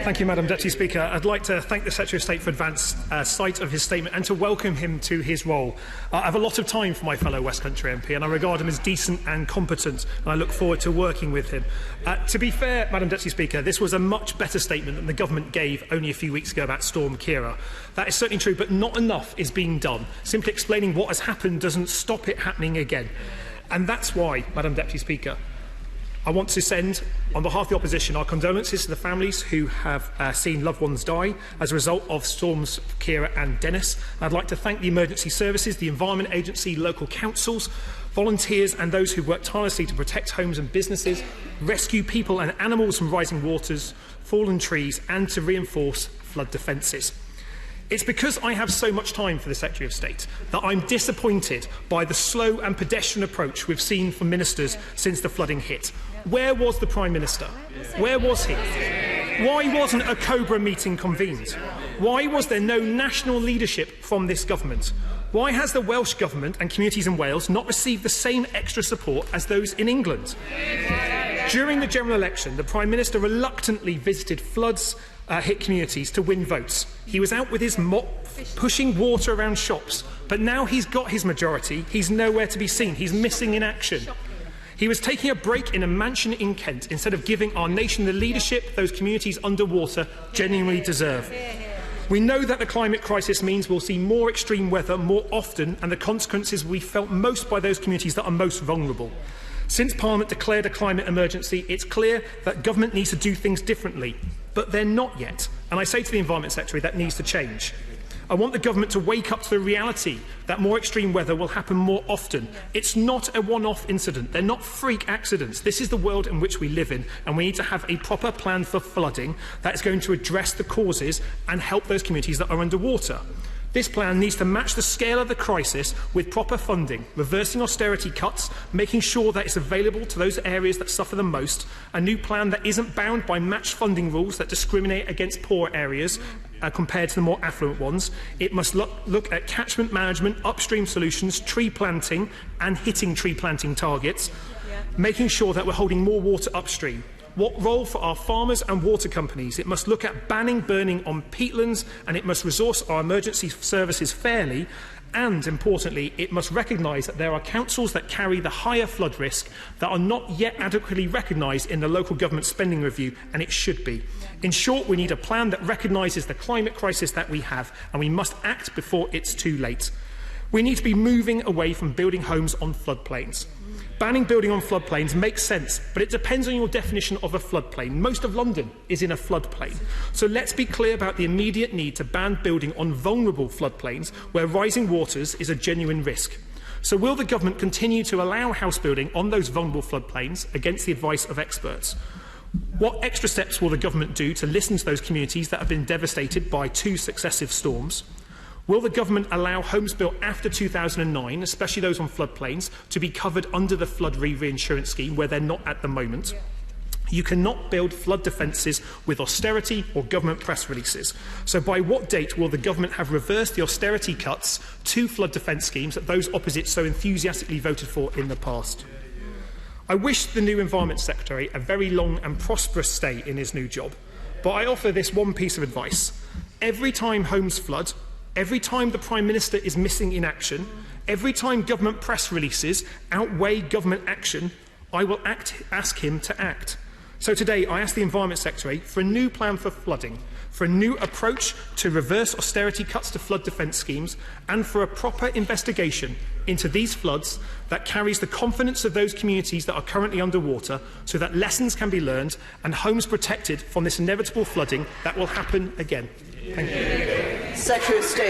Thank you, Madam Deputy Speaker. I'd like to thank the Secretary of State for advance sight of his statement and to welcome him to his role. I have a lot of time for my fellow West Country MP and I regard him as decent and competent, and I look forward to working with him. To be fair, Madam Deputy Speaker, this was a much better statement than the government gave only a few weeks ago about Storm Ciara. That is certainly true, but not enough is being done. Simply explaining what has happened doesn't stop it happening again. And that's why, Madam Deputy Speaker, I want to send, on behalf of the opposition, our condolences to the families who have seen loved ones die as a result of storms Ciara and Dennis. I'd like to thank the emergency services, the Environment Agency, local councils, volunteers and those who work tirelessly to protect homes and businesses, rescue people and animals from rising waters, fallen trees and to reinforce flood defences. It's because I have so much time for the Secretary of State that I'm disappointed by the slow and pedestrian approach we've seen from ministers since the flooding hit. Where was the Prime Minister? Where was he? Why wasn't a COBRA meeting convened? Why was there no national leadership from this government? Why has the Welsh Government and communities in Wales not received the same extra support as those in England? During the general election, the Prime Minister reluctantly visited floods hit communities to win votes. He was out with his mop, pushing water around shops, but now he's got his majority, he's nowhere to be seen, he's missing in action. He was taking a break in a mansion in Kent instead of giving our nation the leadership those communities underwater genuinely deserve. We know that the climate crisis means we'll see more extreme weather more often, and the consequences will be felt most by those communities that are most vulnerable. Since Parliament declared a climate emergency, it's clear that government needs to do things differently, but they're not yet. And I say to the Environment Secretary that needs to change. I want the government to wake up to the reality that more extreme weather will happen more often. It's not a one-off incident. They're not freak accidents. This is the world in which we live in, and we need to have a proper plan for flooding that is going to address the causes and help those communities that are underwater. This plan needs to match the scale of the crisis with proper funding, reversing austerity cuts, making sure that it's available to those areas that suffer the most, a new plan that isn't bound by matched funding rules that discriminate against poor areas compared to the more affluent ones. It must look at catchment management, upstream solutions, tree planting and hitting tree planting targets, making sure that we're holding more water upstream. What role for our farmers and water companies? It must look at banning burning on peatlands, and it must resource our emergency services fairly, and importantly it must recognise that there are councils that carry the higher flood risk that are not yet adequately recognised in the local government spending review, and it should be. In short, we need a plan that recognises the climate crisis that we have, and we must act before it's too late. We need to be moving away from building homes on floodplains. Banning building on floodplains makes sense, but it depends on your definition of a floodplain. Most of London is in a floodplain. So let's be clear about the immediate need to ban building on vulnerable floodplains where rising waters is a genuine risk. So will the government continue to allow house building on those vulnerable floodplains against the advice of experts? What extra steps will the government do to listen to those communities that have been devastated by 2 successive storms? Will the government allow homes built after 2009, especially those on floodplains, to be covered under the flood reinsurance scheme where they're not at the moment? You cannot build flood defences with austerity or government press releases. So by what date will the government have reversed the austerity cuts to flood defence schemes that those opposite so enthusiastically voted for in the past? I wish the new Environment Secretary a very long and prosperous stay in his new job, but I offer this one piece of advice. Every time homes flood, every time the Prime Minister is missing in action, every time government press releases outweigh government action, I will ask him to act. So today I ask the Environment Secretary for a new plan for flooding, for a new approach to reverse austerity cuts to flood defence schemes, and for a proper investigation into these floods that carries the confidence of those communities that are currently underwater, so that lessons can be learned and homes protected from this inevitable flooding that will happen again. Thank you. Secretary of State.